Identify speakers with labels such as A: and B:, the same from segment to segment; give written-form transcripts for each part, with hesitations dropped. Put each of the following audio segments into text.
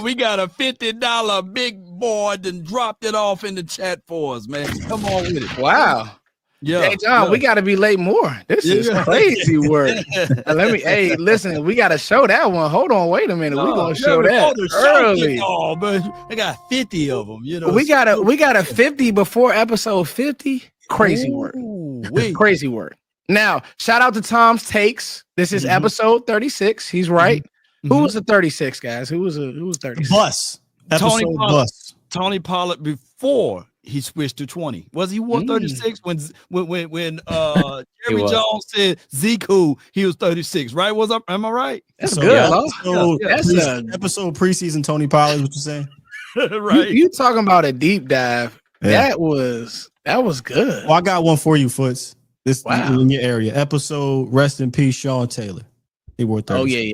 A: We got a $50 big board and dropped it off in the chat for us, man. Come on with it.
B: Wow.
A: Yeah.
B: Hey, John, we got to be late more. This is crazy work. Hey, listen, we got to show that one. Hold on, wait a minute. We're going to show that early.
A: Oh, but they got 50 of them, you know.
B: We got a 50 before episode 50. Crazy work. Crazy work. Now, shout out to Tom's Takes. This is episode 36. He's right. Who was the 36, guys? Who was 36?
C: Bus.
A: Tony Pollard before he switched to 20. Was he 136 when Jerry Jones said Zeke who he was 36, right? Am I right?
B: That's good.
C: That's episode preseason Tony Pollard, what you saying?
A: Right.
B: You talking about a deep dive. Yeah. That was good.
C: Well, I got one for you, Foots. This in your area. Episode Rest in Peace, Sean Taylor. He wore 36.
B: Oh, yeah.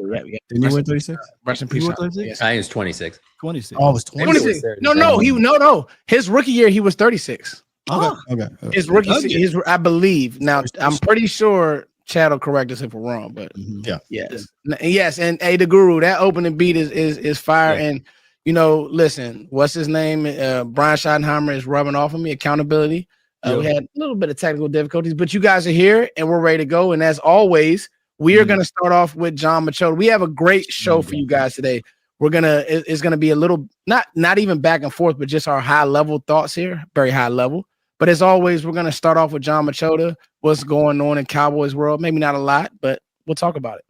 C: Didn't he wear 36?
B: Rest in peace.
D: I think it's 26.
A: 26.
C: Oh, it was 26.
B: No. His rookie year, he was 36.
C: Okay.
B: His rookie season, I believe. Now, I'm pretty sure Chad will correct us if we're wrong, but yes. And hey, the Guru, that opening beat is fire. Yeah. And listen, what's his name? Brian Schottenheimer is rubbing off on me. Accountability. We had a little bit of technical difficulties, but you guys are here and we're ready to go. And as always, we are going to start off with John Machota. We have a great show for you guys today. It's gonna be a little not even back and forth, but just our high level thoughts here, very high level. But as always, we're gonna start off with John Machota. What's going on in Cowboys world? Maybe not a lot, but we'll talk about it.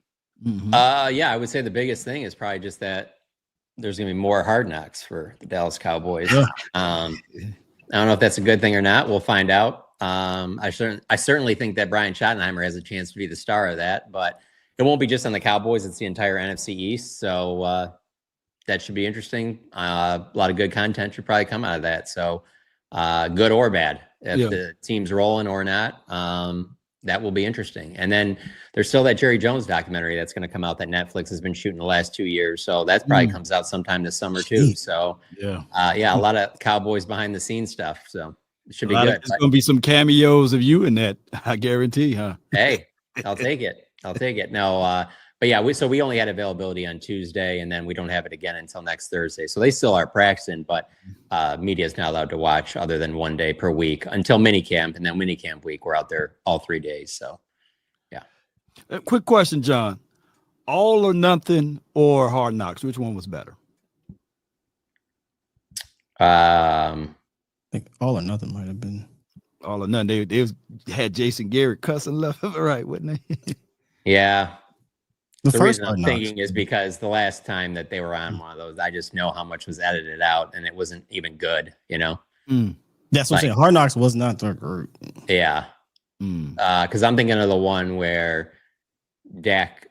D: I would say the biggest thing is probably just that there's gonna be more hard knocks for the Dallas Cowboys. Yeah. I don't know if that's a good thing or not. We'll find out. I certainly think that Brian Schottenheimer has a chance to be the star of that, but it won't be just on the Cowboys. It's the entire NFC East. So that should be interesting. A lot of good content should probably come out of that. So good or bad, if the team's rolling or not, that will be interesting. And then there's still that Jerry Jones documentary that's going to come out that Netflix has been shooting the last 2 years. So that probably comes out sometime this summer too. So a lot of Cowboys behind the scenes stuff. So it should be good.
A: There's going to be some cameos of you in that, I guarantee, huh?
D: Hey, I'll take it. No, but we only had availability on Tuesday, and then we don't have it again until next Thursday. So they still are practicing, but media is not allowed to watch other than 1 day per week until minicamp, and then minicamp week we're out there all 3 days. So, yeah.
A: Quick question, John: All or Nothing or Hard Knocks? Which one was better?
C: I think All or Nothing might have been
A: All or Nothing. They had Jason Garrett cussing left and right, wouldn't they?
D: Yeah. The
C: first
D: reason I'm thinking is because the last time that they were on one of those, I just know how much was edited out, and it wasn't even good,
C: That's what I'm saying. Hard Knocks was not the group.
D: Yeah. Because I'm thinking of the one where Dak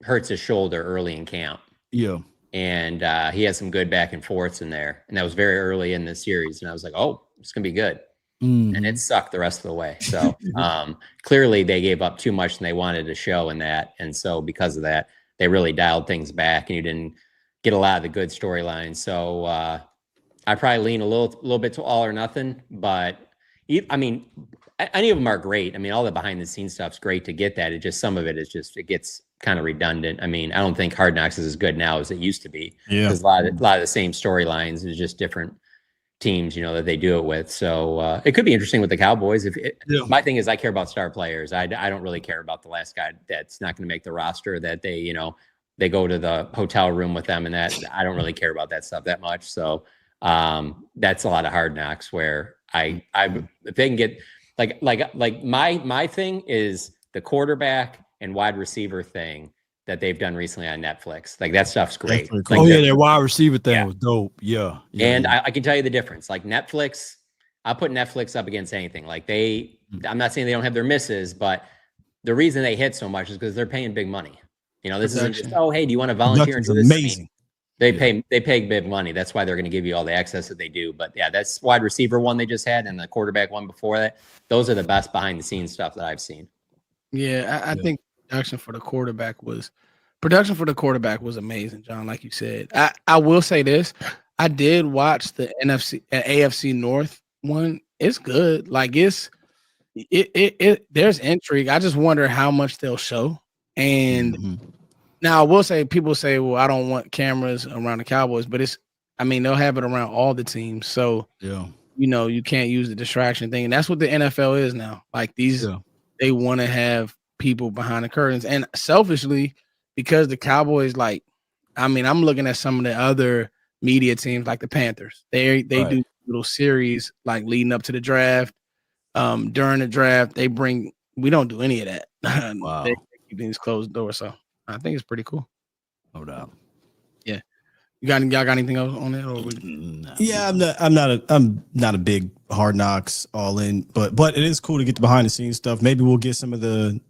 D: hurts his shoulder early in camp.
A: Yeah.
D: And he has some good back and forths in there. And that was very early in the series. And I was like, oh, it's going to be good. And it sucked the rest of the way. So clearly they gave up too much than they wanted to show in that. And so because of that, they really dialed things back, and you didn't get a lot of the good storylines. So I probably lean a little bit to All or Nothing, but any of them are great. I mean, all the behind the scenes stuff's great to get that. It just, some of it is just, it gets kind of redundant. I mean, I don't think Hard Knocks is as good now as it used to be. Yeah. Because a lot of the same storylines is just different teams, that they do it with. So it could be interesting with the Cowboys. My thing is, I care about star players. I don't really care about the last guy that's not going to make the roster, that they go to the hotel room with them, and that I don't really care about that stuff that much. So that's a lot of Hard Knocks where I if they can get like my thing is the quarterback and wide receiver thing that they've done recently on Netflix. Like, that stuff's great.
A: Cool. Their wide receiver thing was dope. Yeah.
D: And I can tell you the difference. Like, Netflix, I'll put Netflix up against anything. Like, I'm not saying they don't have their misses, but the reason they hit so much is because they're paying big money. This isn't just, oh, hey, do you want to volunteer into this
C: amazing
D: thing? They pay big money. That's why they're going to give you all the access that they do. But yeah, that's wide receiver one they just had, and the quarterback one before that. Those are the best behind the scenes stuff that I've seen.
B: Yeah, I think production for the quarterback was amazing, John. Like you said, I will say this: I did watch the AFC North one. It's good. Like, there's intrigue. I just wonder how much they'll show, and Now I will say, people say, well, I don't want cameras around the Cowboys, but they'll have it around all the teams. So you can't use the distraction thing. And that's what the NFL is now. Like they want to have people behind the curtains. And selfishly, because the Cowboys, I'm looking at some of the other media teams like the Panthers. They do little series like leading up to the draft. During the draft, we don't do any of that.
A: Wow.
B: They keep things closed doors. So I think it's pretty cool.
A: No doubt.
B: Yeah. Y'all got anything else on it?
C: Yeah, I'm not a big Hard Knocks all in, but it is cool to get the behind the scenes stuff. Maybe we'll get some of the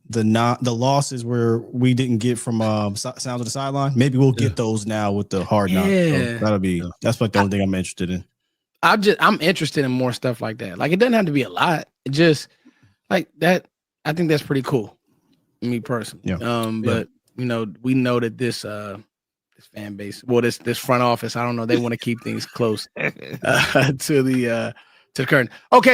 C: losses where we didn't get from Sounds of the Sideline. Maybe we'll get those now with the Hard Knocks.
B: Yeah.
C: So that's like the only thing I'm interested in.
B: I'm interested in more stuff like that. Like, it doesn't have to be a lot. It just like that. I think that's pretty cool. Me personally. Yeah. But we know that this fan base, well, this front office, I don't know, they want to keep things close to the curtain. Okay.